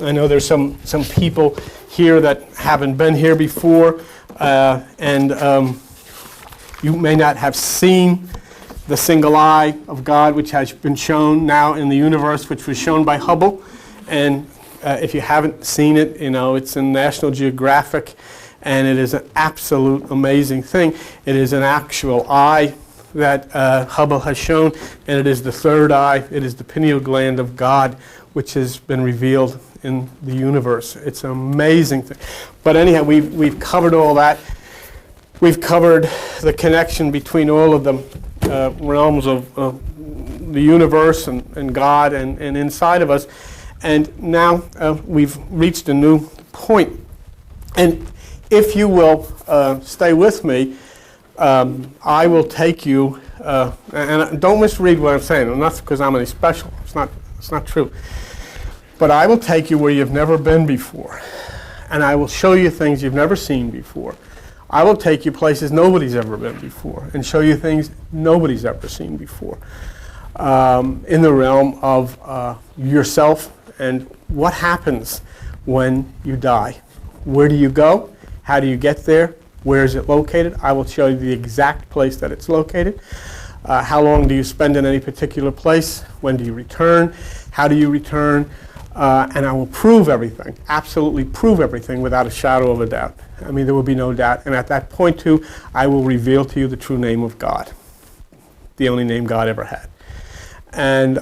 I know there's some people here that haven't been here before, and you may not have seen the single eye of God, which has been shown now in the universe, which was shown by Hubble. And if you haven't seen it, it's in National Geographic, and it is an absolute amazing thing. It is an actual eye that Hubble has shown, and it is the third eye. It is the pineal gland of God, which has been revealed in the universe. It's an amazing thing. But anyhow, we've covered all that. We've covered the connection between all of the realms of the universe and God and inside of us. And now we've reached a new point. And if you will stay with me, I will take you, and don't misread what I'm saying, not because I'm any special. It's not true. But I will take you where you've never been before. And I will show you things you've never seen before. I will take you places nobody's ever been before and show you things nobody's ever seen before in the realm of yourself and what happens when you die. Where do you go? How do you get there? Where is it located? I will show you the exact place that it's located. How long do you spend in any particular place? When do you return? How do you return? And I will prove everything, absolutely prove everything without a shadow of a doubt. I mean, there will be no doubt. And at that point, too, I will reveal to you the true name of God, the only name God ever had. And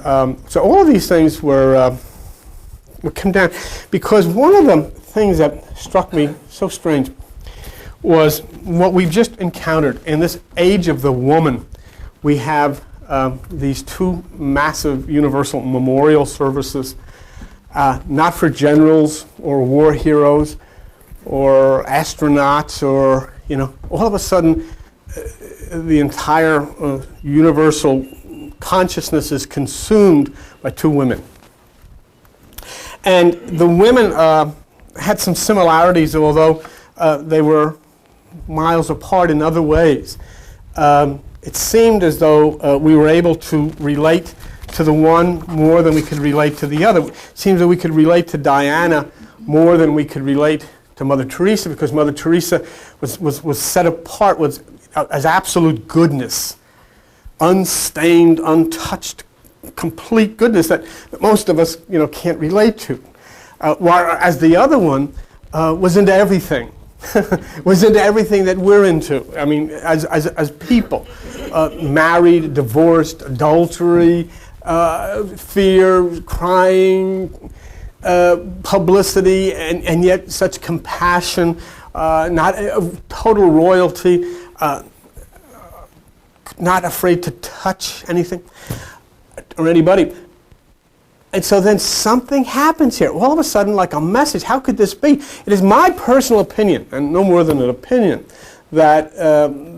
so all of these things were come down because one of the things that struck me so strange was what we've just encountered. In this age of the woman, we have these two massive universal memorial services, not for generals or war heroes or astronauts or, all of a sudden the entire universal consciousness is consumed by two women. And the women had some similarities, although they were miles apart in other ways. It seemed as though we were able to relate to the one more than we could relate to the other. It seems that we could relate to Diana more than we could relate to Mother Teresa, because Mother Teresa was set apart as absolute goodness, unstained, untouched, complete goodness that most of us can't relate to. Whereas the other one was into everything. Was into everything that we're into. I mean, as people, married, divorced, adultery, fear, crying, publicity, and yet such compassion, not total royalty, not afraid to touch anything or anybody. And so then something happens here. All of a sudden, like a message. How could this be? It is my personal opinion, and no more than an opinion, that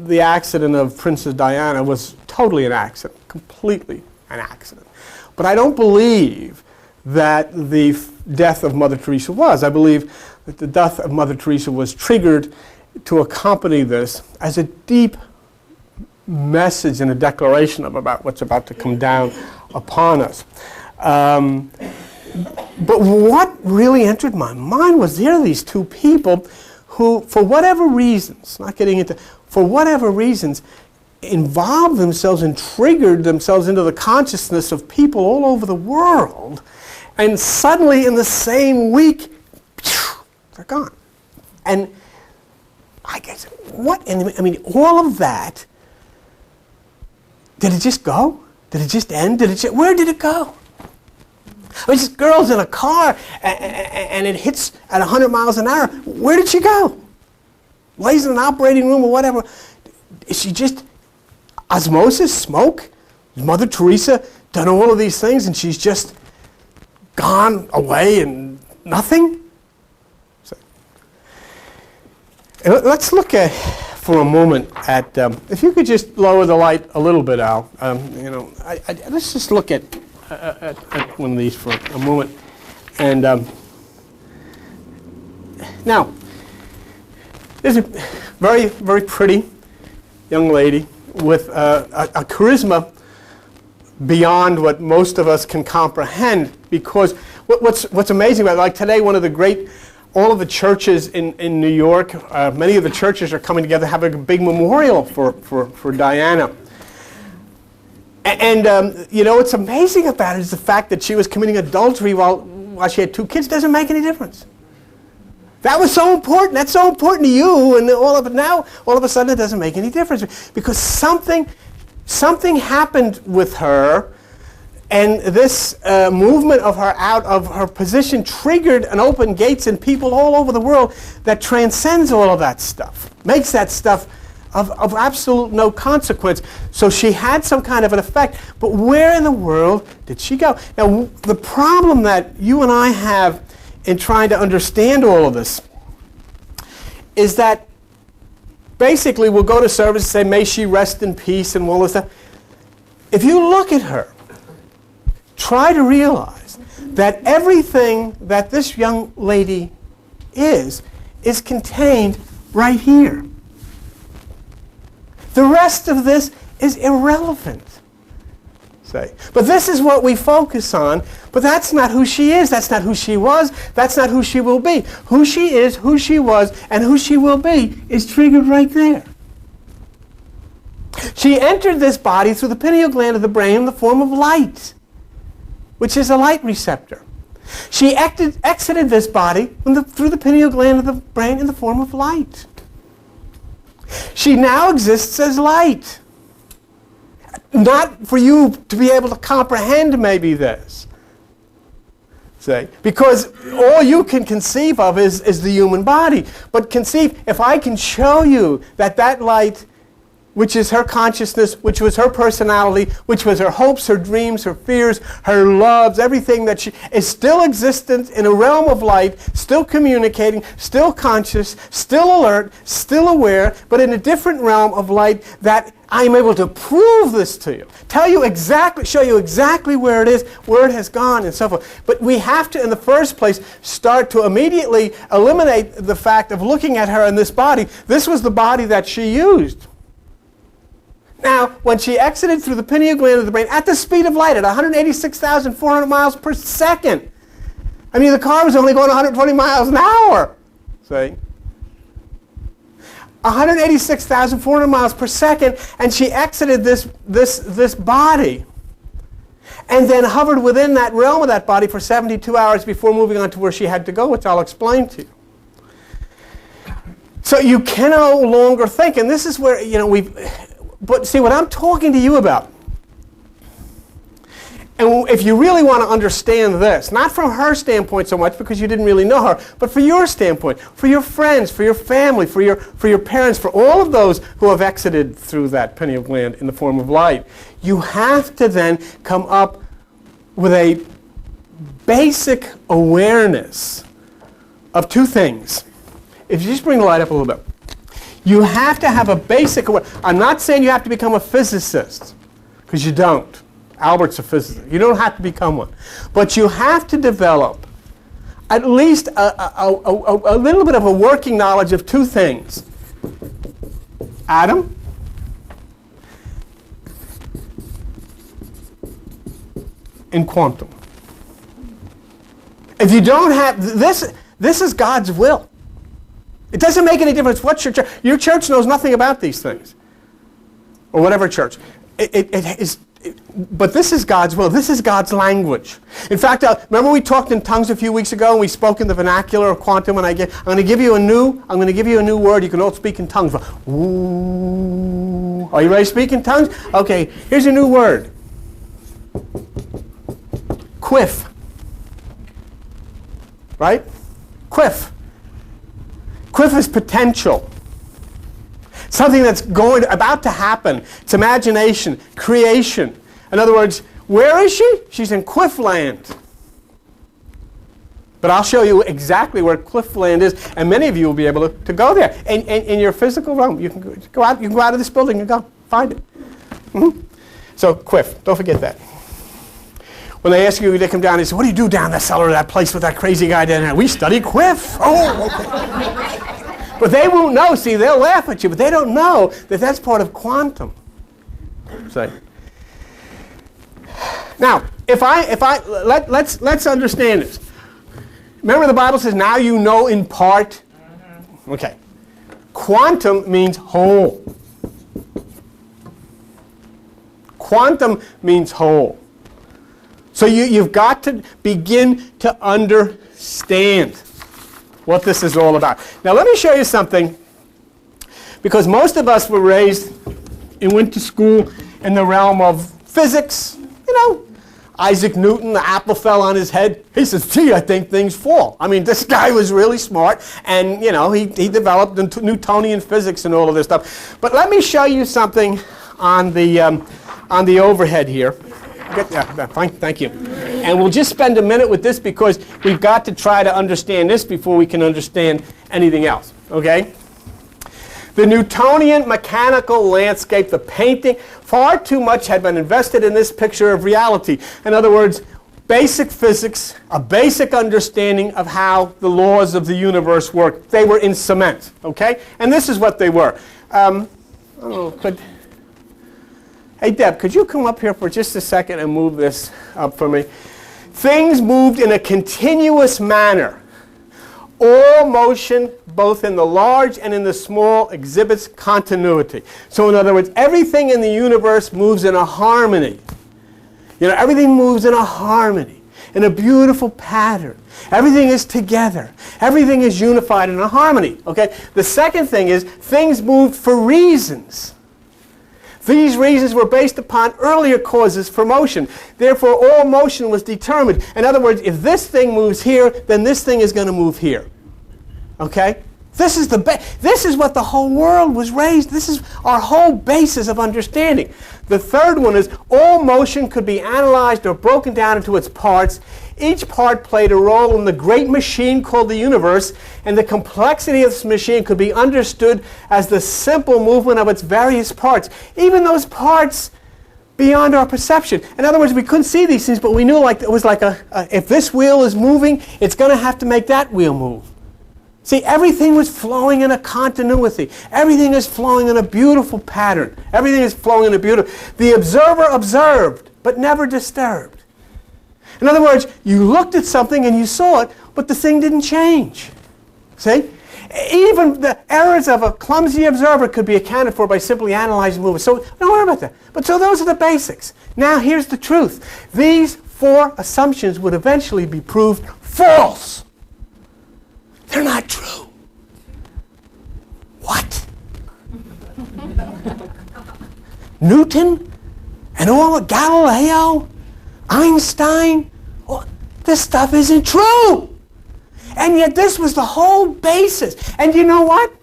the accident of Princess Diana was totally an accident, completely an accident. But I don't believe that the death of Mother Teresa was. I believe that the death of Mother Teresa was triggered to accompany this as a deep message and a declaration about what's about to come down upon us. But what really entered my mind was there are these two people who, for whatever reasons, for whatever reasons, involved themselves and triggered themselves into the consciousness of people all over the world, and suddenly in the same week, they're gone. And I guess, all of that, did it just go? Did it just end? Where did it go? I mean, just girls in a car and it hits at 100 miles an hour. Where did she go? Lays in an operating room or whatever. Is she just osmosis, smoke? Has Mother Teresa done all of these things and she's just gone away and nothing? So, let's look at, for a moment at, if you could just lower the light a little bit, Al. Let's just look at one of these for a moment. And now, there's a very, very pretty young lady with a charisma beyond what most of us can comprehend, because what's amazing about it, like today, all of the churches in New York, many of the churches are coming together, having a big memorial for Diana. And what's amazing about it is the fact that she was committing adultery while she had 2 kids doesn't make any difference. That was so important. That's so important to you, and all of a sudden it doesn't make any difference because something happened with her, and this movement of her out of her position triggered and opened gates in people all over the world that transcends all of that stuff, makes that stuff of absolute no consequence. So she had some kind of an effect, but where in the world did she go? Now, the problem that you and I have in trying to understand all of this is that basically we'll go to service and say, may she rest in peace and all this stuff. If you look at her, try to realize that everything that this young lady is contained right here. The rest of this is irrelevant. Say. But this is what we focus on, but that's not who she is, that's not who she was, that's not who she will be. Who she is, who she was, and who she will be is triggered right there. She entered this body through the pineal gland of the brain in the form of light, which is a light receptor. She exited this body through the pineal gland of the brain in the form of light. She now exists as light. Not for you to be able to comprehend maybe this. Say, because all you can conceive of is the human body. But conceive, if I can show you that light, which is her consciousness, which was her personality, which was her hopes, her dreams, her fears, her loves, everything that she is still existent in a realm of light, still communicating, still conscious, still alert, still aware, but in a different realm of light, that I'm able to prove this to you, tell you exactly, show you exactly where it is, where it has gone, and so forth. But we have to, in the first place, start to immediately eliminate the fact of looking at her in this body. This was the body that she used. Now, when she exited through the pineal gland of the brain at the speed of light, at 186,400 miles per second. I mean, the car was only going 120 miles an hour. See? 186,400 miles per second, and she exited this body and then hovered within that realm of that body for 72 hours before moving on to where she had to go, which I'll explain to you. So you can no longer think, and this is where, but see, what I'm talking to you about, and if you really want to understand this, not from her standpoint so much because you didn't really know her, but for your standpoint, for your friends, for your family, for your parents, for all of those who have exited through that pineal gland in the form of light, you have to then come up with a basic awareness of 2 things. If you just bring the light up a little bit. You have to have a basic awareness. I'm not saying you have to become a physicist, because you don't. Albert's a physicist. You don't have to become one. But you have to develop at least a little bit of a working knowledge of 2 things. Atom and quantum. If you don't have this is God's will. It doesn't make any difference what your church. Your church knows nothing about these things, or whatever church. But this is God's will. This is God's language. In fact, remember we talked in tongues a few weeks ago, and we spoke in the vernacular of quantum. And I'm going to give you a new word. You can all speak in tongues. Ooh. Are you ready to speak in tongues? Okay. Here's a new word. Quiff. Right? Quiff. Quiff is potential. Something that's about to happen. It's imagination, creation. In other words, where is she? She's in Quiff land. But I'll show you exactly where Quiff land is, and many of you will be able to go there. And in your physical realm, you can go out. You can go out of this building and go find it. Mm-hmm. So Quiff, don't forget that. When they ask you to come down, they say, "What do you do down the cellar of that place with that crazy guy down there?" "We study Quiff." "Oh, okay." But they won't know. See, they'll laugh at you, but they don't know that that's part of quantum. Say. Now, let's understand this. Remember the Bible says, now you know in part? Okay. Quantum means whole. Quantum means whole. So you've got to begin to understand what this is all about. Now let me show you something, because most of us were raised and went to school in the realm of physics. You know, Isaac Newton, the apple fell on his head. He says, gee, I think things fall. I mean, this guy was really smart, and you know, he developed Newtonian physics and all of this stuff. But let me show you something on the overhead here. Fine, thank you. And we'll just spend a minute with this, because we've got to try to understand this before we can understand anything else, okay? The Newtonian mechanical landscape, the painting, far too much had been invested in this picture of reality. In other words, basic physics, a basic understanding of how the laws of the universe work. They were in cement, okay? And this is what they were. Hey, Deb, could you come up here for just a second and move this up for me? Things moved in a continuous manner. All motion, both in the large and in the small, exhibits continuity. So in other words, everything in the universe moves in a harmony. You know, everything moves in a harmony, in a beautiful pattern. Everything is together. Everything is unified in a harmony, okay? The second thing is, things moved for reasons. These reasons were based upon earlier causes for motion. Therefore, all motion was determined. In other words, if this thing moves here, then this thing is going to move here. Okay? This is what the whole world was raised. This is our whole basis of understanding. The third one is, all motion could be analyzed or broken down into its parts. Each part played a role in the great machine called the universe, and the complexity of this machine could be understood as the simple movement of its various parts, even those parts beyond our perception. In other words, we couldn't see these things, but we knew it was like if this wheel is moving, it's going to have to make that wheel move. See, everything was flowing in a continuity. Everything is flowing in a beautiful pattern. Everything is flowing in a beautiful... The observer observed, but never disturbed. In other words, you looked at something and you saw it, but the thing didn't change. See? Even the errors of a clumsy observer could be accounted for by simply analyzing movement. So don't worry about that. But so those are the basics. Now here's the truth. These four assumptions would eventually be proved false. They're not true. What? Newton and all of Galileo, Einstein, this stuff isn't true. And yet this was the whole basis. And you know what?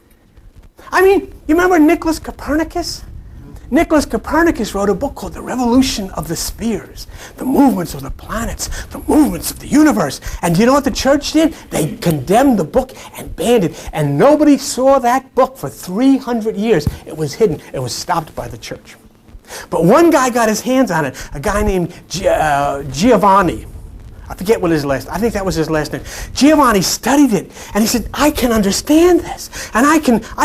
I mean, you remember Nicholas Copernicus? Nicholas Copernicus wrote a book called The Revolution of the Spheres, the movements of the planets, the movements of the universe. And you know what the church did? They condemned the book and banned it. And nobody saw that book for 300 years. It was hidden. It was stopped by the church. But one guy got his hands on it, a guy named Giovanni. I forget what his last, I think that was his last name. Giovanni studied it, and he said, I can understand this, and I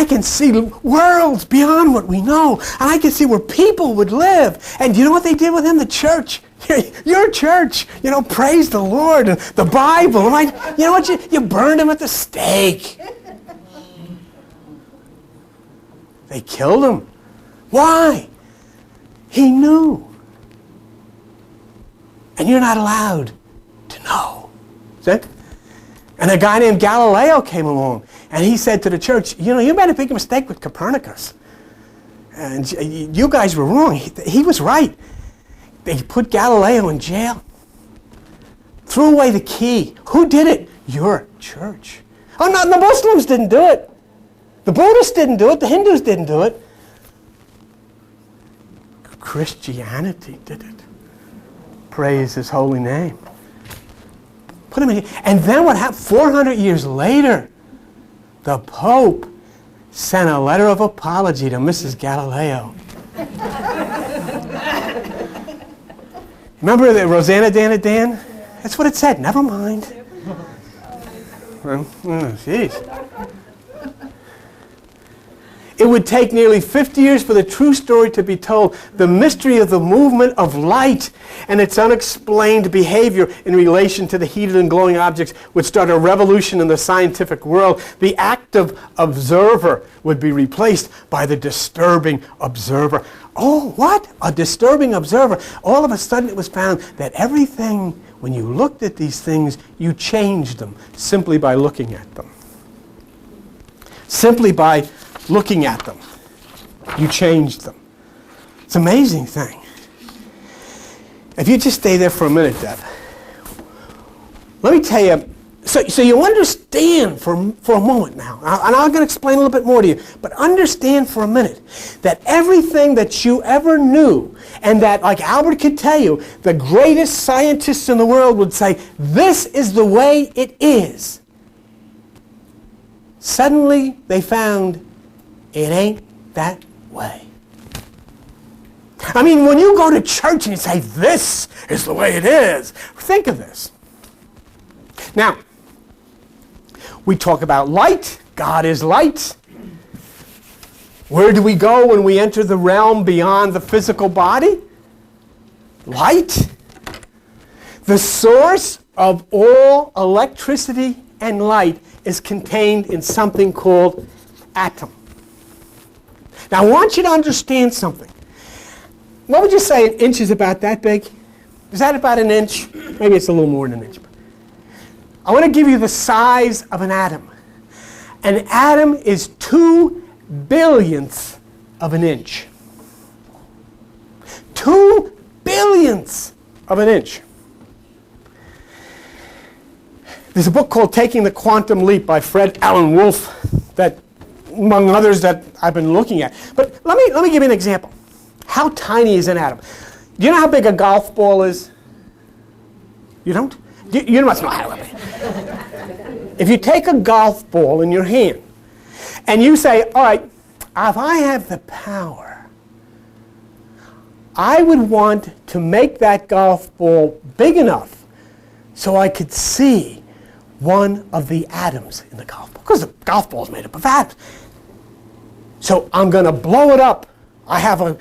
can see worlds beyond what we know, and I can see where people would live. And you know what they did with him? The church. Your church, you know, praise the Lord, and the Bible. And you know what? You burned him at the stake. They killed him. Why? He knew. And you're not allowed to know. See? And a guy named Galileo came along, and he said to the church, you know, you made a big mistake with Copernicus. And you guys were wrong. He was right. They put Galileo in jail. Threw away the key. Who did it? Your church. Oh, no, the Muslims didn't do it. The Buddhists didn't do it. The Hindus didn't do it. Christianity did it. Praise his holy name. Put him in here. And then what happened? 400 years later, the Pope sent a letter of apology to Mrs. Galileo. Remember the Rosanna Dan Dan? That's what it said. Never mind. Jeez. It would take nearly 50 years for the true story to be told. The mystery of the movement of light and its unexplained behavior in relation to the heated and glowing objects would start a revolution in the scientific world. The active observer would be replaced by the disturbing observer. Oh, what? A disturbing observer. All of a sudden it was found that everything, when you looked at these things, you changed them simply by looking at them. Simply by looking at them, you changed them. It's an amazing thing. If you just stay there for a minute, Deb, let me tell you, so you understand for a moment now, and I'm going to explain a little bit more to you, but understand for a minute that everything that you ever knew, and that, like Albert could tell you, the greatest scientists in the world would say, this is the way it is. Suddenly, they found it ain't that way. I mean, when you go to church and you say, this is the way it is, think of this. Now, we talk about light. God is light. Where do we go when we enter the realm beyond the physical body? Light. The source of all electricity and light is contained in something called atom. Now, I want you to understand something. What would you say an inch is about that big? Is that about an inch? Maybe it's a little more than an inch. I want to give you the size of an atom. An atom is 2 billionths of an inch. 2 billionths of an inch. There's a book called Taking the Quantum Leap by Fred Alan Wolf that, among others, that I've been looking at. But let me give you an example. How tiny is an atom? Do you know how big a golf ball is? You don't? You must know how big. If you take a golf ball in your hand and you say, all right, if I have the power, I would want to make that golf ball big enough so I could see one of the atoms in the golf ball. Because the golf ball is made up of atoms. So I'm going to blow it up. I have a...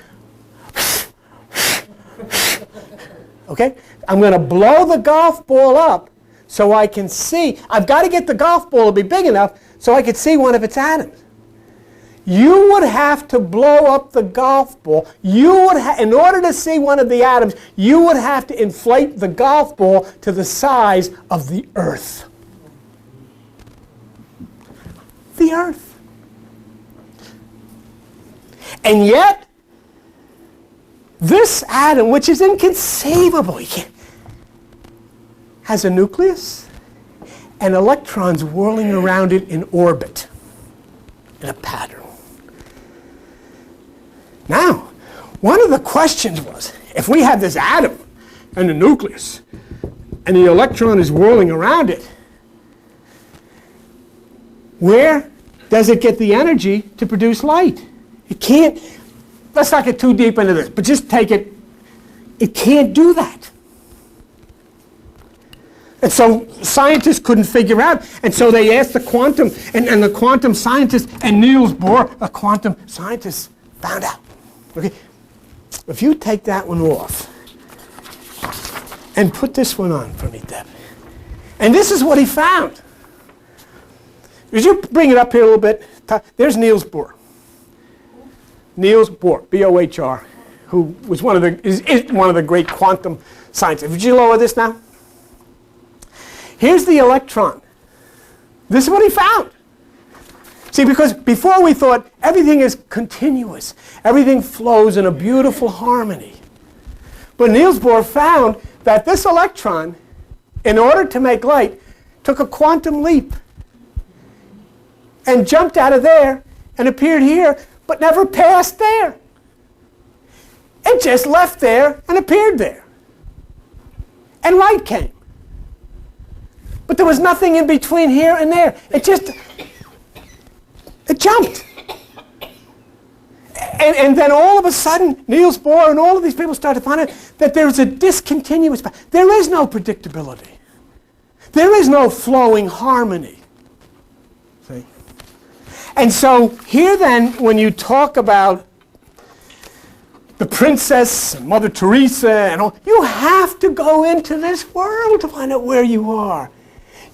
Okay? I'm going to blow the golf ball up so I can see. I've got to get the golf ball to be big enough so I could see one of its atoms. You would have to blow up the golf ball. In order to see one of the atoms, you would have to inflate the golf ball to the size of the Earth. The Earth. And yet, this atom, which is inconceivable, has a nucleus and electrons whirling around it in orbit, in a pattern. Now, one of the questions was, if we have this atom and the nucleus, and the electron is whirling around it, where does it get the energy to produce light? It can't. Let's not get too deep into this, but just take it. It can't do that. And so scientists couldn't figure out, and so they asked the quantum, and the quantum scientists, and Niels Bohr, a quantum scientist, found out. Okay, if you take that one off and put this one on for me, Deb, and this is what he found. Would you bring it up here a little bit? There's Niels Bohr. Niels Bohr, B-O-H-R, who was is one of the great quantum scientists. Would you lower this now? Here's the electron. This is what he found. See, because before we thought everything is continuous. Everything flows in a beautiful harmony. But Niels Bohr found that this electron, in order to make light, took a quantum leap and jumped out of there and appeared here, but never passed there. It just left there and appeared there. And light came. But there was nothing in between here and there. It jumped. And then all of a sudden, Niels Bohr and all of these people started to find out that there's a discontinuous path. There is no predictability. There is no flowing harmony. See? And so here then, when you talk about the princess and Mother Teresa and all, you have to go into this world to find out where you are.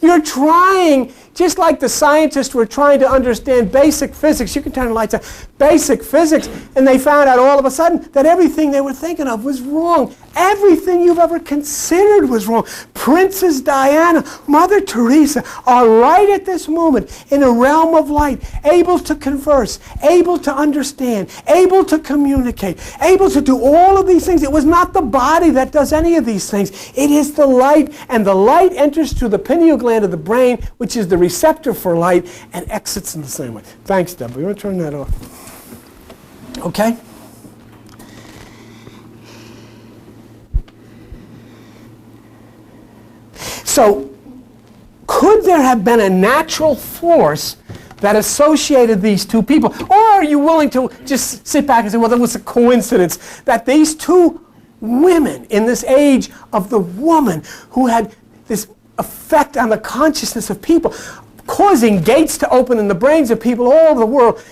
You're trying, just like the scientists were trying to understand basic physics. You can turn the lights on. Basic physics, and they found out all of a sudden that everything they were thinking of was wrong. Everything you've ever considered was wrong. Princess Diana, Mother Teresa are right at this moment in a realm of light, able to converse, able to understand, able to communicate, able to do all of these things. It was not the body that does any of these things. It is the light, and the light enters through the pineal gland of the brain, which is the receptor for light, and exits in the same way. Thanks, Deborah. You want to turn that off? Okay? So, could there have been a natural force that associated these two people? Or are you willing to just sit back and say, well, there was a coincidence that these two women in this age of the woman who had this effect on the consciousness of people, causing gates to open in the brains of people all over the world,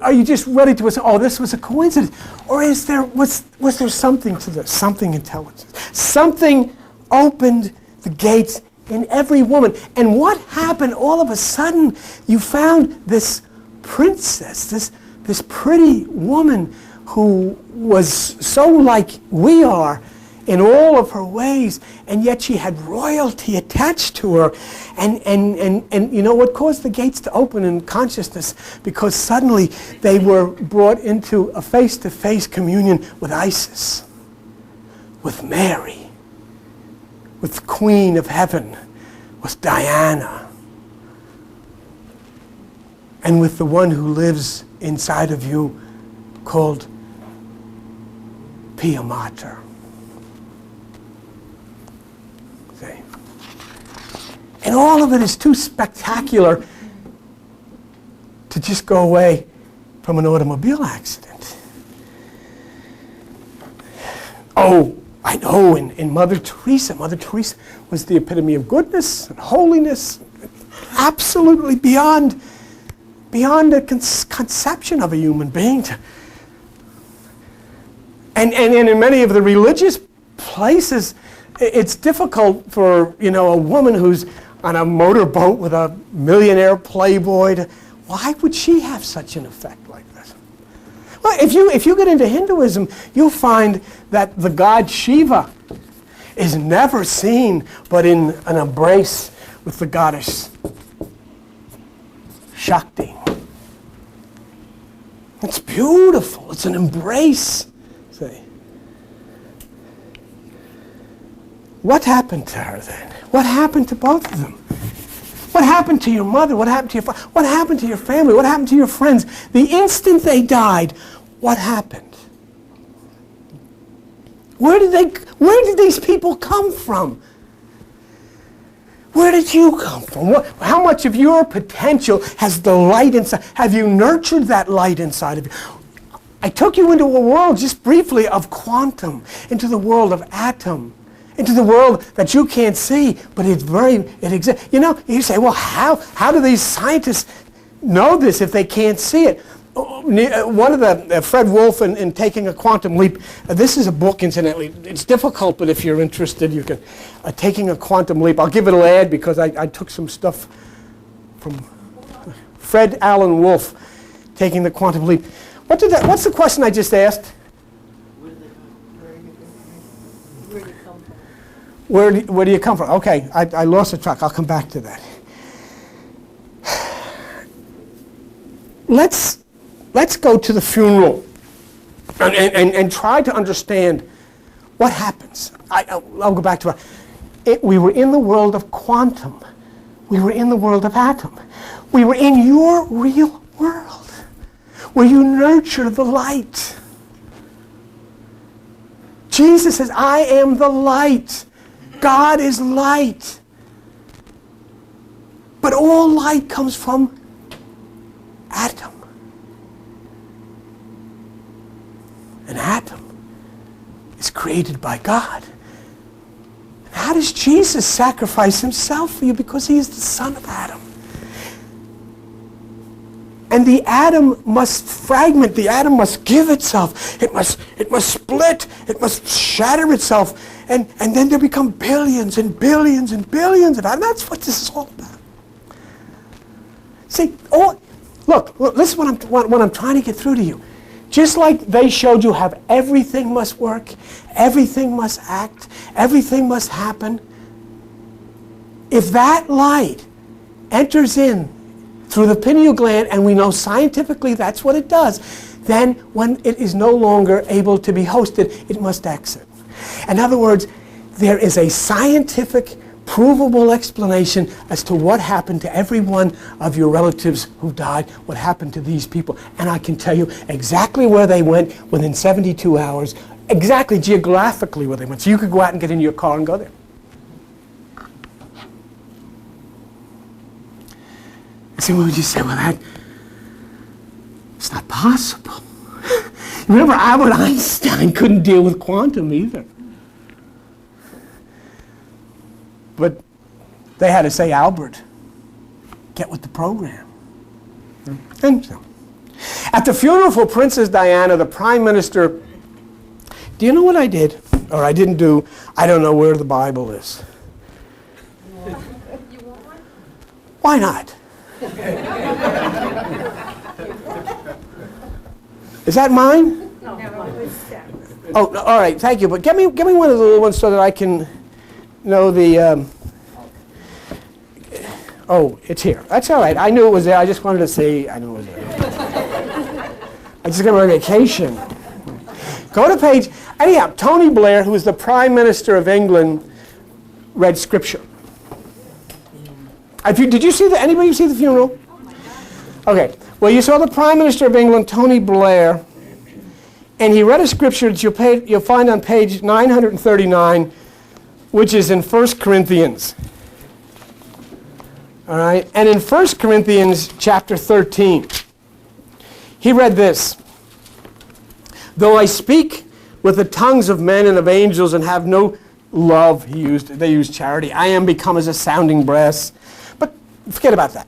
are you just ready to say, oh, this was a coincidence? Or was there something to this, something intelligent? Something opened the gates in every woman. And what happened all of a sudden? You found this princess, this pretty woman who was so like we are in all of her ways, and yet she had royalty attached to her. And you know what caused the gates to open in consciousness? Because suddenly they were brought into a face-to-face communion with Isis, with Mary, with the Queen of Heaven, with Diana, and with the one who lives inside of you called Pia Mater. See? And all of it is too spectacular to just go away from an automobile accident. Oh, I know, in Mother Teresa was the epitome of goodness and holiness, absolutely beyond the conception of a human being. And in many of the religious places, it's difficult for a woman who's on a motorboat with a millionaire playboy. Why would she have such an effect like this? Well, if you get into Hinduism, you'll find that the god Shiva is never seen but in an embrace with the goddess Shakti. It's beautiful. It's an embrace. See? What happened to her then? What happened to both of them? What happened to your mother? What happened to your father? What happened to your family? What happened to your friends? The instant they died, what happened? Where did these people come from? Where did you come from? How much of your potential has the light inside? Have you nurtured that light inside of you? I took you into a world just briefly of quantum, into the world of atom, into the world that you can't see, but it exists. You say, well, how do these scientists know this if they can't see it? One of the, Fred Wolf in Taking a Quantum Leap, this is a book, incidentally. It's difficult, but if you're interested, you can. Taking a Quantum Leap. I'll give it a little ad because I took some stuff from Fred Alan Wolf, Taking the Quantum Leap. What's the question I just asked? Where do you come from? Okay, I lost the track. I'll come back to that. Let's go to the funeral and try to understand what happens. I'll go back to it. We were in the world of quantum. We were in the world of atom. We were in your real world where you nurture the light. Jesus says, I am the light. God is light. But all light comes from atom. An atom is created by God. And how does Jesus sacrifice himself for you? Because he is the son of Adam. And the atom must fragment. The atom must give itself. It must split. It must shatter itself. And then there become billions and billions and billions of atoms. That's what this is all about. See, look, this is what I'm trying to get through to you. Just like they showed you how everything must work, everything must act, everything must happen. If that light enters in through the pineal gland, and we know scientifically that's what it does, then when it is no longer able to be hosted, it must exit. In other words, there is a scientific, provable explanation as to what happened to every one of your relatives who died, what happened to these people. And I can tell you exactly where they went within 72 hours, exactly geographically where they went. So you could go out and get in your car and go there. See, what would you say? Well, it's not possible. Remember, Albert Einstein couldn't deal with quantum either. But they had to say, Albert, get with the program. And so, at the funeral for Princess Diana, the Prime Minister, do you know what I did? Or I didn't do, I don't know where the Bible is. You want one? Why not? Is that mine? No, it was Steph's. Oh, all right, thank you. But get me one of the little ones so that I can know the. Oh, it's here. That's all right. I knew it was there. I just wanted to say I knew it was there. I just got on vacation. Go to page. Anyhow, Tony Blair, who was the Prime Minister of England, read Scripture. Did you see anybody see the funeral? Okay. Well, you saw the Prime Minister of England, Tony Blair, and he read a scripture that you'll find on page 939, which is in 1 Corinthians. All right? And in 1 Corinthians chapter 13, he read this. Though I speak with the tongues of men and of angels and have no love, they used charity, I am become as a sounding brass. But forget about that.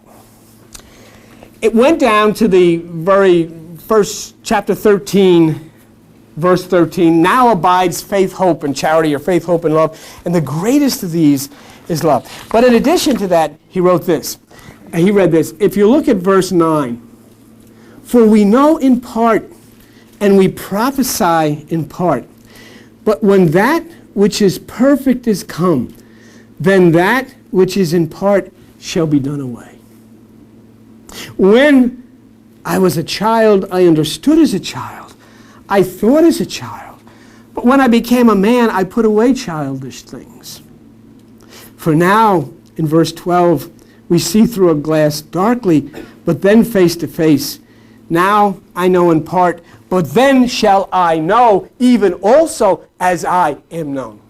It went down to the very first chapter 13, verse 13. Now abides faith, hope, and charity, or faith, hope, and love. And the greatest of these is love. But in addition to that, he wrote this. And he read this. If you look at verse 9, for we know in part, and we prophesy in part. But when that which is perfect is come, then that which is in part shall be done away. When I was a child, I understood as a child. I thought as a child. But when I became a man, I put away childish things. For now, in verse 12, we see through a glass darkly, but then face to face. Now I know in part, but then shall I know, even also as I am known.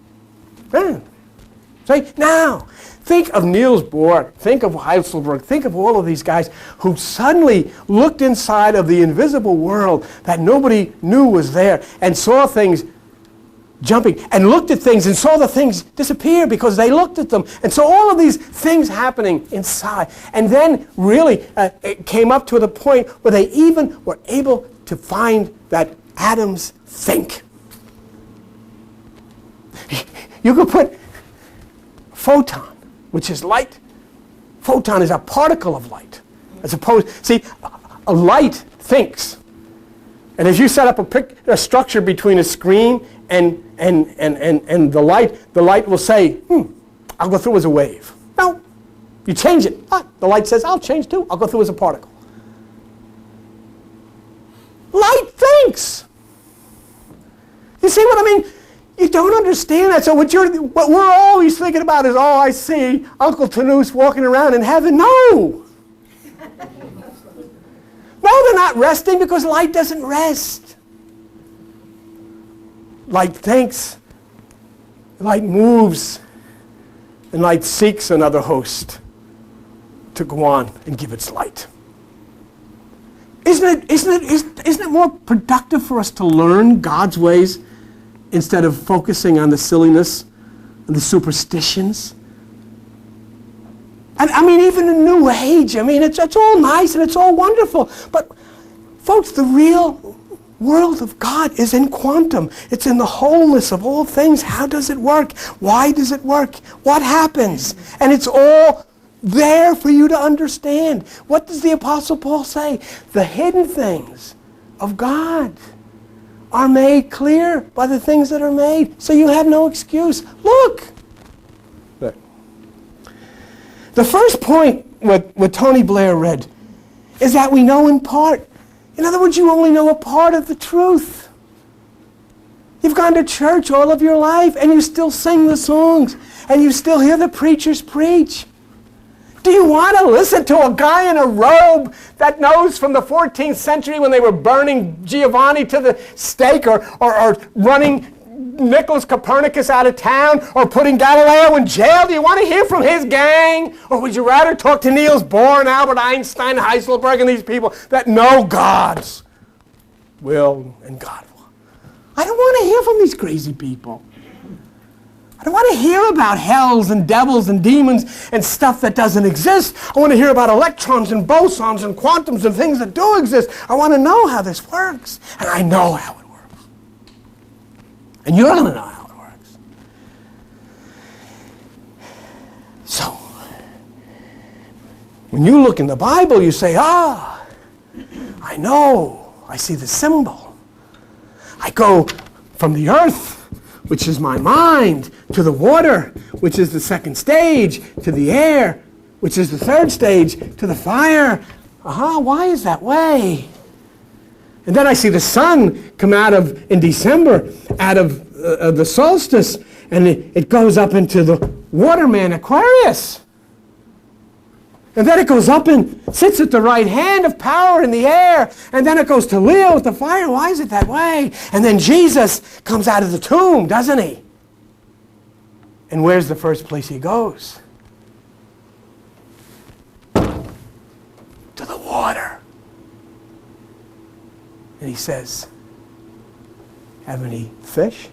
Say, now. Think of Niels Bohr, think of Heidelberg, think of all of these guys who suddenly looked inside of the invisible world that nobody knew was there and saw things jumping and looked at things and saw the things disappear because they looked at them. And so all of these things happening inside. And then really it came up to the point where they even were able to find that atoms think. You could put photon, which is light. Photon is a particle of light. As opposed, see, a light thinks. And if you set up a structure between a screen and the light will say, I'll go through as a wave. No, you change it. The light says, I'll change too. I'll go through as a particle. Light thinks. You see what I mean? You don't understand that. So what we're always thinking about is, oh, I see Uncle Tanus walking around in heaven. No. No, they're not resting because light doesn't rest. Light thinks, light moves, and light seeks another host to go on and give its light. Isn't it more productive for us to learn God's ways instead of focusing on the silliness and the superstitions? And I mean, even the New Age, I mean, it's all nice and it's all wonderful. But folks, the real world of God is in quantum. It's in the wholeness of all things. How does it work? Why does it work? What happens? And it's all there for you to understand. What does the Apostle Paul say? The hidden things of God are made clear by the things that are made. So you have no excuse. Look. The first point what Tony Blair read is that we know in part. In other words, you only know a part of the truth. You've gone to church all of your life and you still sing the songs and you still hear the preachers preach. Do you want to listen to a guy in a robe that knows from the 14th century when they were burning Giovanni to the stake or running Nicholas Copernicus out of town or putting Galileo in jail? Do you want to hear from his gang? Or would you rather talk to Niels Bohr and Albert Einstein, Heisenberg, and these people that know God's will and God will? I don't want to hear from these crazy people. I don't want to hear about hells and devils and demons and stuff that doesn't exist. I want to hear about electrons and bosons and quantums and things that do exist. I want to know how this works. And I know how it works. And you're going to know how it works. So, when you look in the Bible, you say, I know. I see the symbol. I go from the earth, which is my mind, to the water, which is the second stage, to the air, which is the third stage, to the fire. Why is that way? And then I see the sun come out of, in December, out of the solstice, and it goes up into the waterman Aquarius. And then it goes up and sits at the right hand of power in the air, and then it goes to Leo with the fire. Why is it that way? And then Jesus comes out of the tomb, doesn't he? And where's the first place he goes? To the water. And he says, have any fish?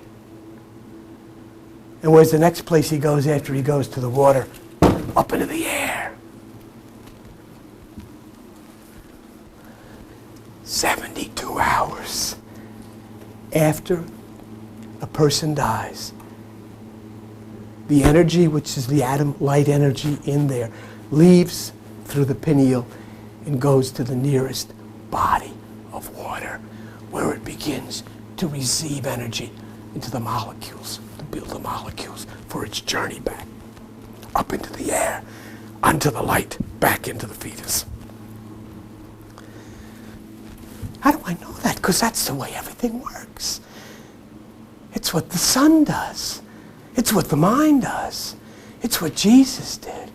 And where's the next place he goes after he goes to the water? Up into the air. 72 hours after a person dies, the energy, which is the atom light energy in there, leaves through the pineal and goes to the nearest body of water, where it begins to receive energy into the molecules, to build the molecules for its journey back, up into the air, onto the light, back into the fetus. How do I know that? Because that's the way everything works. It's what the sun does. It's what the mind does. It's what Jesus did.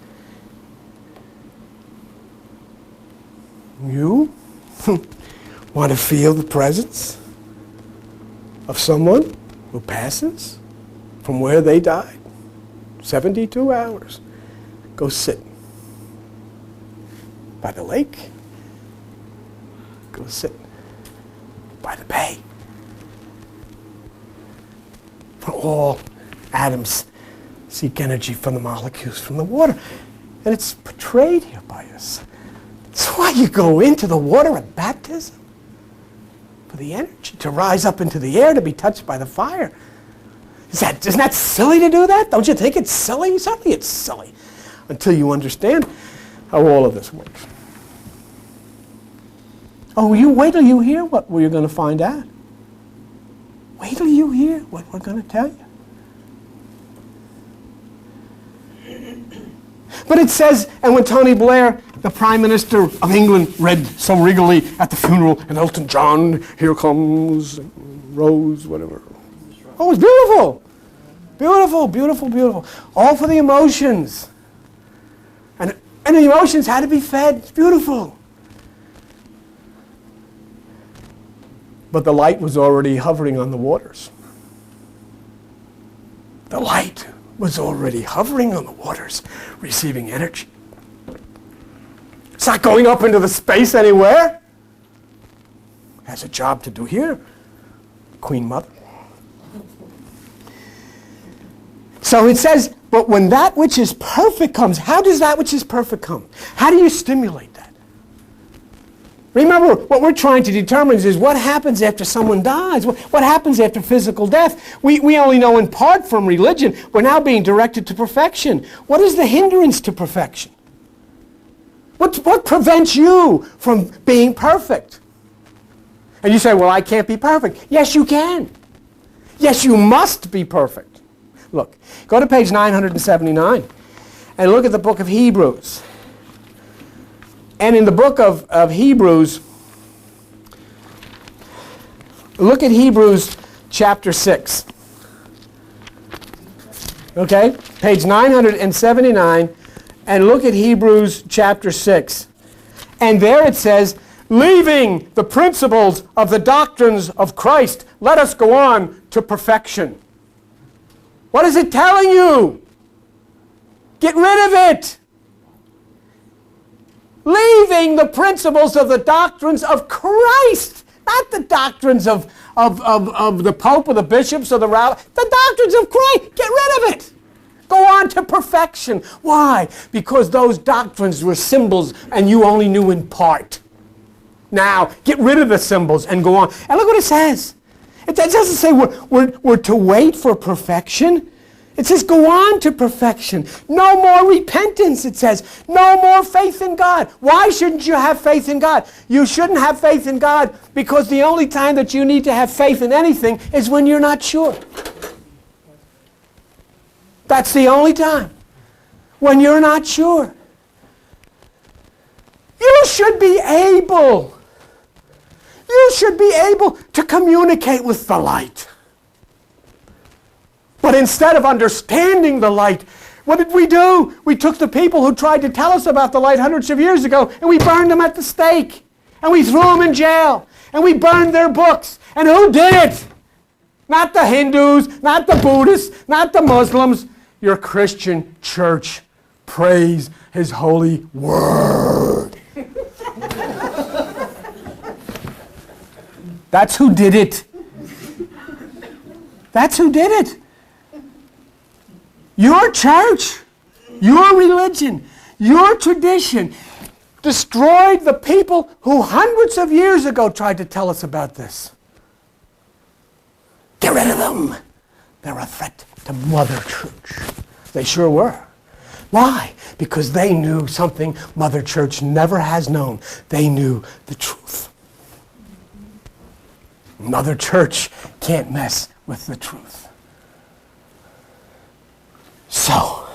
You want to feel the presence of someone who passes from where they died? 72 hours. Go sit by the lake. Go sit by the bay. For all atoms seek energy from the molecules from the water. And it's portrayed here by us. That's why you go into the water at baptism. For the energy to rise up into the air, to be touched by the fire. Isn't that silly to do that? Don't you think it's silly? Certainly it's silly. Until you understand how all of this works. Oh, you wait till you hear what we're going to find out. Wait till you hear what we're going to tell you. But it says, and when Tony Blair, the Prime Minister of England, read so regally at the funeral, and Elton John, here comes Rose, whatever. Oh, it's beautiful. Beautiful, beautiful, beautiful. All for the emotions. And the emotions had to be fed. It's beautiful. But the light was already hovering on the waters. The light was already hovering on the waters, receiving energy. It's not going up into the space anywhere. It has a job to do here, Queen Mother. So it says, But when that which is perfect comes, how does that which is perfect come? How do you stimulate that? Remember, what we're trying to determine is what happens after someone dies. What happens after physical death? We only know in part from religion. We're now being directed to perfection. What is the hindrance to perfection? What prevents you from being perfect? And you say, well, I can't be perfect. Yes, you can. Yes, you must be perfect. Look, go to page 979 and look at the book of Hebrews. And in the book of Hebrews, look at Hebrews chapter 6. Okay? Page 979, and look at Hebrews chapter 6. And there it says, leaving the principles of the doctrines of Christ, let us go on to perfection. What is it telling you? Get rid of it. Leaving the principles of the doctrines of Christ, not the doctrines of the Pope or the bishops or the rabbi, the doctrines of Christ. Get rid of it. Go on to perfection. Why? Because those doctrines were symbols and you only knew in part. Now, get rid of the symbols and go on. And look what it says. It doesn't say we're to wait for perfection. It says go on to perfection. No more repentance, it says. No more faith in God. Why shouldn't you have faith in God? You shouldn't have faith in God because the only time that you need to have faith in anything is when you're not sure. That's the only time. When you're not sure. You should be able to communicate with the light. But instead of understanding the light, what did we do? We took the people who tried to tell us about the light hundreds of years ago and we burned them at the stake. And we threw them in jail. And we burned their books. And who did it? Not the Hindus, not the Buddhists, not the Muslims. Your Christian church. Praise His holy word. That's who did it. That's who did it. Your church, your religion, your tradition destroyed the people who hundreds of years ago tried to tell us about this. Get rid of them. They're a threat to Mother Church. They sure were. Why? Because they knew something Mother Church never has known. They knew the truth. Mother Church can't mess with the truth. So,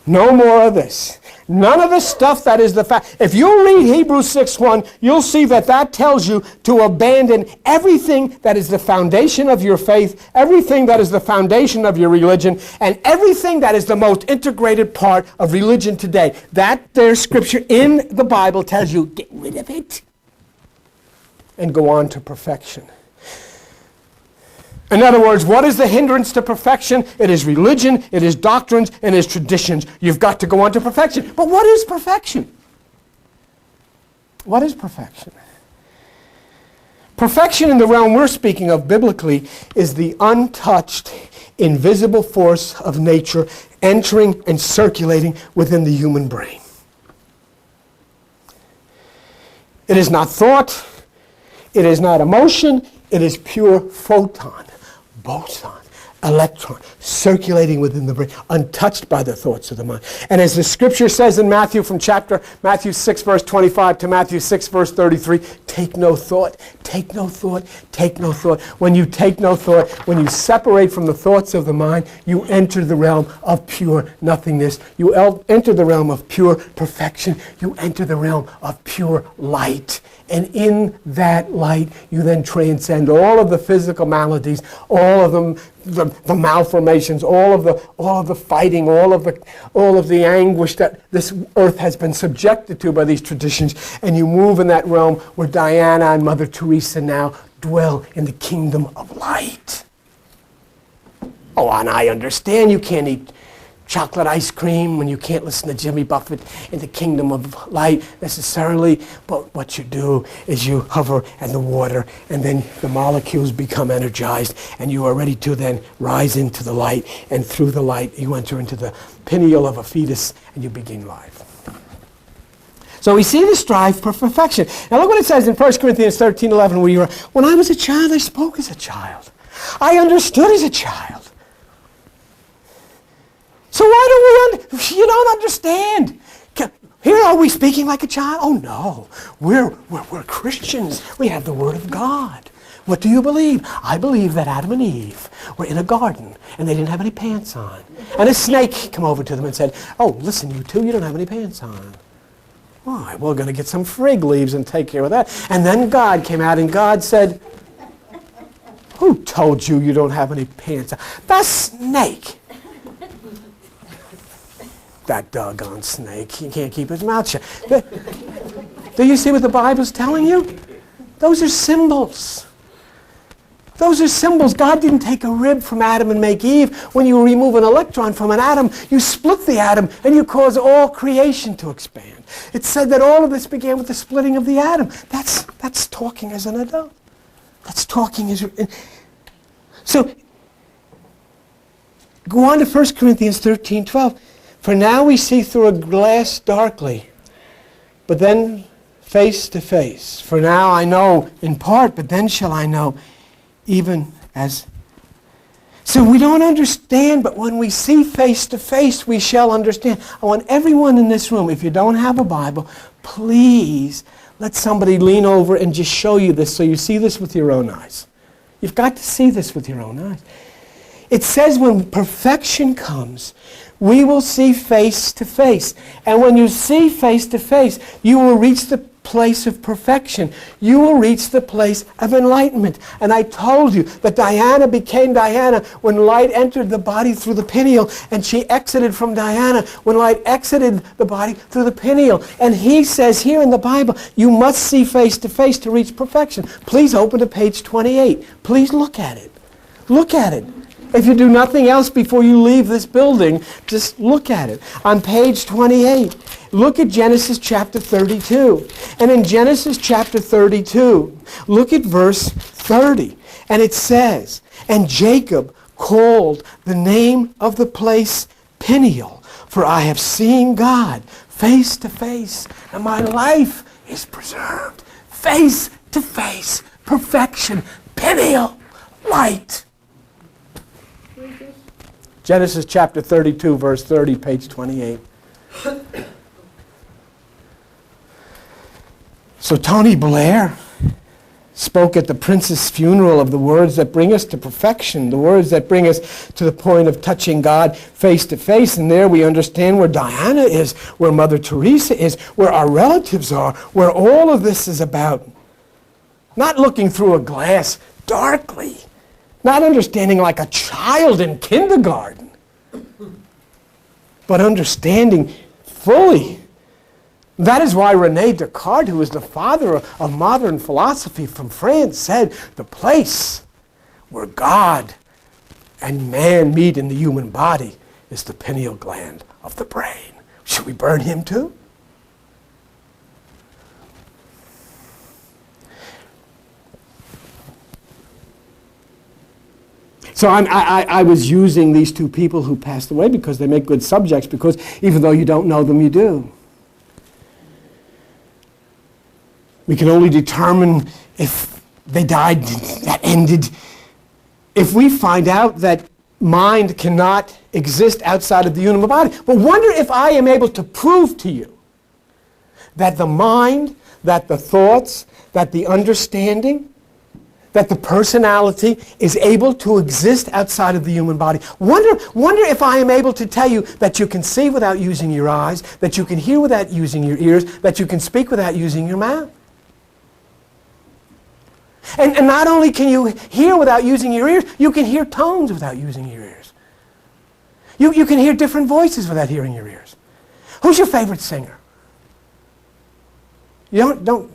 no more of this. None of the stuff that is the fact. If you read Hebrews 6:1, you'll see that tells you to abandon everything that is the foundation of your faith, everything that is the foundation of your religion, and everything that is the most integrated part of religion today. That there's scripture in the Bible tells you, get rid of it and go on to perfection. In other words, what is the hindrance to perfection? It is religion, it is doctrines, and it is traditions. You've got to go on to perfection. But what is perfection? What is perfection? Perfection in the realm we're speaking of biblically is the untouched, invisible force of nature entering and circulating within the human brain. It is not thought, it is not emotion, it is pure photon. Boson, electron, circulating within the brain, untouched by the thoughts of the mind. And as the scripture says in Matthew, from Matthew 6, verse 25 to Matthew 6, verse 33, take no thought, take no thought, take no thought. When you take no thought, when you separate from the thoughts of the mind, you enter the realm of pure nothingness. You enter the realm of pure perfection. You enter the realm of pure light. And in that light, you then transcend all of the physical maladies, all of them, the malformations, all of the fighting, all of the anguish that this earth has been subjected to by these traditions. And you move in that realm where Diana and Mother Teresa now dwell in the kingdom of light. Oh, and I understand you can't eat chocolate ice cream when you can't listen to Jimmy Buffett in the kingdom of light necessarily, but what you do is you hover in the water and then the molecules become energized and you are ready to then rise into the light, and through the light you enter into the pineal of a fetus and you begin life. So we see the strive for perfection. Now look what it says in 1 Corinthians 13:11, where you are, when I was a child, I spoke as a child. I understood as a child. So why do you don't understand? Here are we speaking like a child? Oh no, we're Christians. We have the Word of God. What do you believe? I believe that Adam and Eve were in a garden and they didn't have any pants on. And a snake came over to them and said, oh, listen, you two, you don't have any pants on. Why? We're going to get some fig leaves and take care of that. And then God came out and God said, who told you you don't have any pants on? The snake. That doggone snake. He can't keep his mouth shut. Do you see what the Bible's telling you? Those are symbols. Those are symbols. God didn't take a rib from Adam and make Eve. When you remove an electron from an atom, you split the atom and you cause all creation to expand. It said that all of this began with the splitting of the atom. That's talking as an adult. That's talking as... So, go on to 1 Corinthians 13:12. For now we see through a glass darkly, but then face to face. For now I know in part, but then shall I know even as... So we don't understand, but when we see face to face, we shall understand. I want everyone in this room, if you don't have a Bible, please let somebody lean over and just show you this so you see this with your own eyes. You've got to see this with your own eyes. It says when perfection comes, we will see face to face. And when you see face to face, you will reach the place of perfection. You will reach the place of enlightenment. And I told you that Diana became Diana when light entered the body through the pineal, and she exited from Diana when light exited the body through the pineal. And he says here in the Bible, you must see face to face to reach perfection. Please open to page 28. Please look at it. Look at it. If you do nothing else before you leave this building, just look at it. On page 28, look at Genesis chapter 32. And in Genesis chapter 32, look at verse 30. And it says, and Jacob called the name of the place Peniel, for I have seen God face to face, and my life is preserved. Face to face, perfection, Peniel, light. Genesis chapter 32, verse 30, page 28. So Tony Blair spoke at the Prince's funeral of the words that bring us to perfection, the words that bring us to the point of touching God face to face. And there we understand where Diana is, where Mother Teresa is, where our relatives are, where all of this is about. Not looking through a glass darkly. Not understanding like a child in kindergarten, but understanding fully. That is why René Descartes, who is the father of modern philosophy from France, said the place where God and man meet in the human body is the pineal gland of the brain. Should we burn him too? So I was using these two people who passed away because they make good subjects, because even though you don't know them, you do. We can only determine if they died, that ended. If we find out that mind cannot exist outside of the human body. But wonder if I am able to prove to you that the mind, that the thoughts, that the understanding, that the personality is able to exist outside of the human body. Wonder if I am able to tell you that you can see without using your eyes, that you can hear without using your ears, that you can speak without using your mouth. And not only can you hear without using your ears, you can hear tones without using your ears. You can hear different voices without hearing your ears. Who's your favorite singer? You don't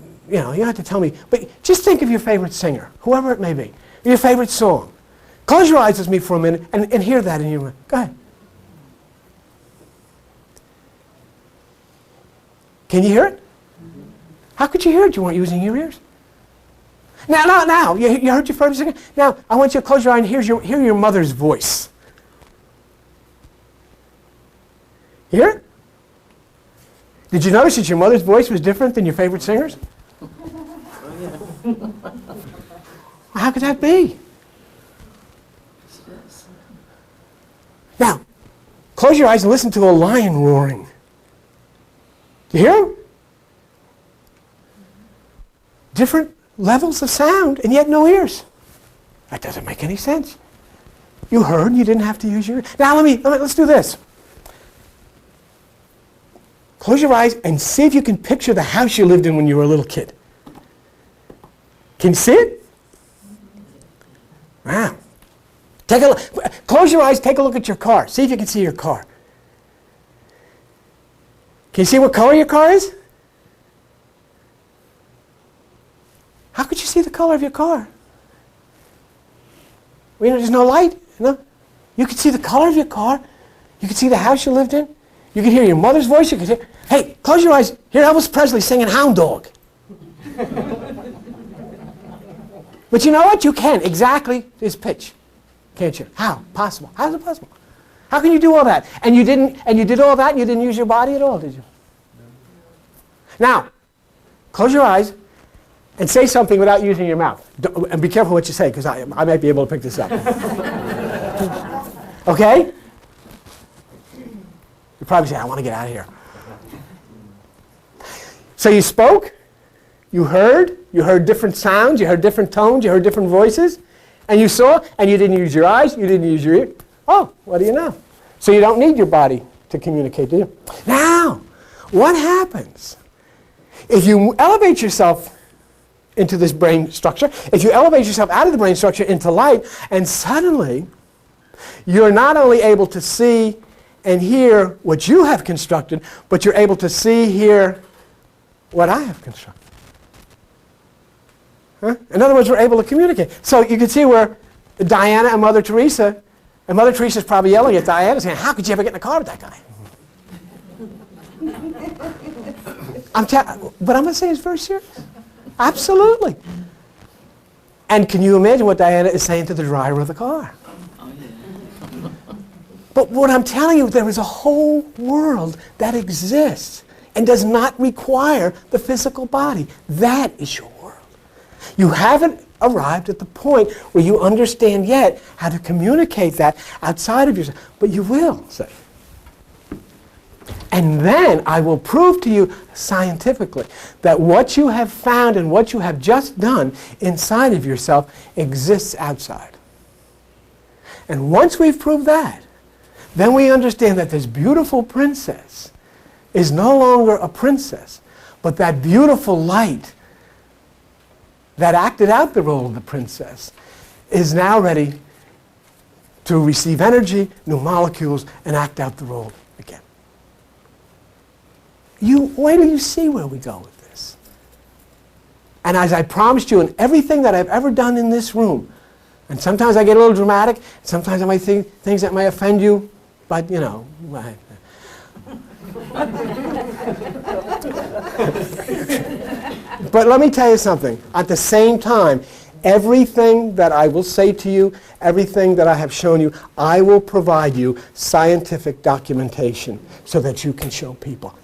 have to tell me, but just think of your favorite singer, whoever it may be, your favorite song. Close your eyes with me for a minute and hear that in your mind. Go ahead. Can you hear it? How could you hear it? You weren't using your ears. Now, you heard your first second? Now, I want you to close your eye and hear your mother's voice. Hear it? Did you notice that your mother's voice was different than your favorite singers? How could that be? Now, close your eyes and listen to a lion roaring. Do you hear him? Different levels of sound and yet no ears. That doesn't make any sense. You heard, you didn't have to use your ears. Now let's do this. Close your eyes and see if you can picture the house you lived in when you were a little kid. Can you see it? Wow. Close your eyes, take a look at your car. See if you can see your car. Can you see what color your car is? How could you see the color of your car? Well, there's no light. No? You could see the color of your car. You could see the house you lived in. You could hear your mother's voice. You could hear, hey, close your eyes. Hear Elvis Presley singing Hound Dog. But you know what? You can exactly this pitch. Can't you? How? Possible. How is it possible? How can you do all that? And you did all that and you didn't use your body at all, did you? Now, close your eyes and say something without using your mouth. And be careful what you say, because I might be able to pick this up. Okay? You probably say, I want to get out of here. So you spoke, you heard different sounds, you heard different tones, you heard different voices, and you saw, and you didn't use your eyes, you didn't use your ear. Oh, what do you know? So you don't need your body to communicate, do you? Now, what happens if you elevate yourself into this brain structure, if you elevate yourself out of the brain structure into light, and suddenly you're not only able to see and hear what you have constructed, but you're able to see, hear what I have constructed. Huh? In other words, we're able to communicate. So you can see where Diana and Mother Teresa, and Mother Teresa's probably yelling at Diana saying, how could you ever get in a car with that guy? But I'm going to say it's very serious. Absolutely. And can you imagine what Diana is saying to the driver of the car? But what I'm telling you, there is a whole world that exists and does not require the physical body. That is your world. You haven't arrived at the point where you understand yet how to communicate that outside of yourself, but you will, say. And then I will prove to you scientifically that what you have found and what you have just done inside of yourself exists outside. And once we've proved that, then we understand that this beautiful princess is no longer a princess, but that beautiful light that acted out the role of the princess is now ready to receive energy, new molecules, and act out the role again. Wait till you see where we go with this. And as I promised you in everything that I've ever done in this room, and sometimes I get a little dramatic, sometimes I might think things that might offend you, but you know. But let me tell you something. At the same time, everything that I will say to you, everything that I have shown you, I will provide you scientific documentation so that you can show people,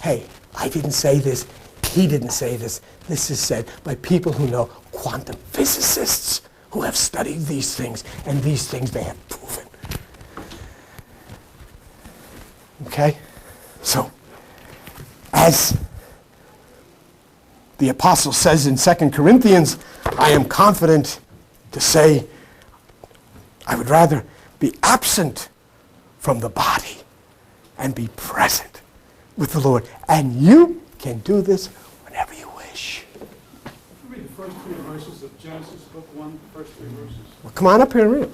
hey, I didn't say this, he didn't say this. This is said by people who know, quantum physicists who have studied these things, and these things they have proven. Okay? So, as the apostle says in 2 Corinthians, I am confident to say, I would rather be absent from the body and be present with the Lord. And you can do this whenever you wish. Read the first 3 verses of Genesis, book 1, the first 3 verses. Well, come on up here and read it.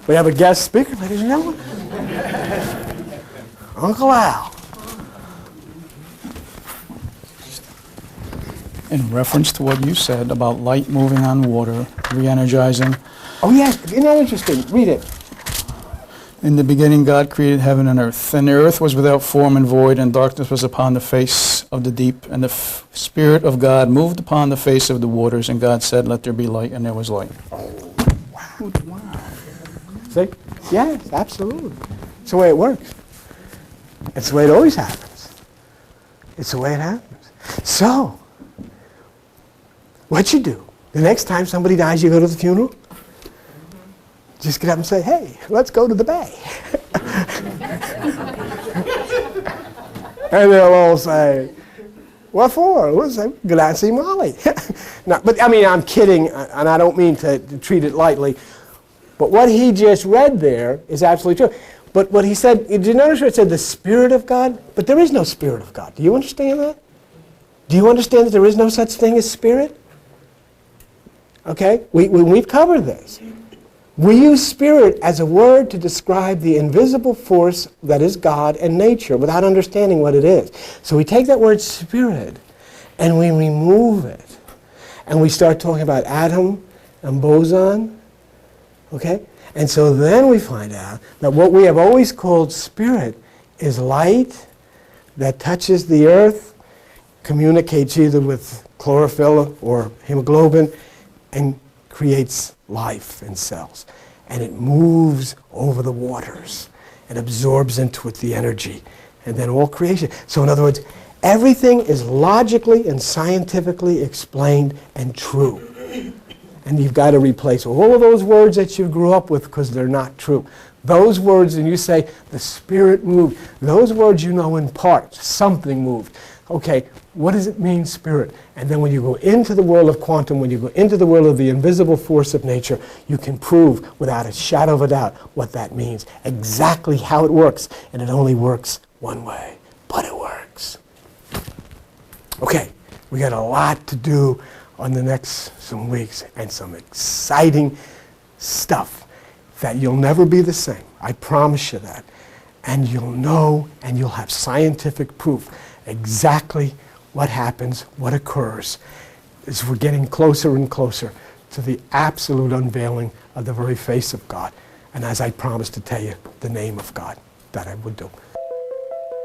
We have a guest speaker, ladies and gentlemen. Uncle Al. In reference to what you said about light moving on water, re-energizing, Oh, yes. Isn't that interesting? Read it. In the beginning, God created heaven and earth. And the earth was without form and void, and darkness was upon the face of the deep. And the Spirit of God moved upon the face of the waters. And God said, "Let there be light," and there was light. Wow. See? Yes, absolutely. It's the way it works. It's the way it always happens. It's the way it happens. So, what you do, the next time somebody dies, you go to the funeral? Just get up and say, "Hey, let's go to the bay." And they'll all say, "What for?" We'll say, "Go down and see Molly." No, but I mean, I'm kidding, and I don't mean to treat it lightly. But what he just read there is absolutely true. But what he said, did you notice where it said the Spirit of God? But there is no Spirit of God. Do you understand that? Do you understand that there is no such thing as Spirit? Okay? We've covered this. We use spirit as a word to describe the invisible force that is God and nature without understanding what it is. So we take that word spirit and we remove it. And we start talking about atom and boson. Okay? And so then we find out that what we have always called spirit is light that touches the earth, communicates either with chlorophyll or hemoglobin, and creates life in cells. And it moves over the waters and absorbs into it the energy. And then all creation. So in other words, everything is logically and scientifically explained and true. And you've got to replace all of those words that you grew up with because they're not true. Those words, and you say, the Spirit moved. Those words you know in part, something moved. Okay, what does it mean, spirit? And then when you go into the world of quantum, when you go into the world of the invisible force of nature, you can prove without a shadow of a doubt what that means, exactly how it works. And it only works one way, but it works. Okay, we got a lot to do on the next some weeks and some exciting stuff that you'll never be the same. I promise you that. And you'll know and you'll have scientific proof exactly what happens, what occurs, as we're getting closer and closer to the absolute unveiling of the very face of God. And as I promised to tell you, the name of God that I would do.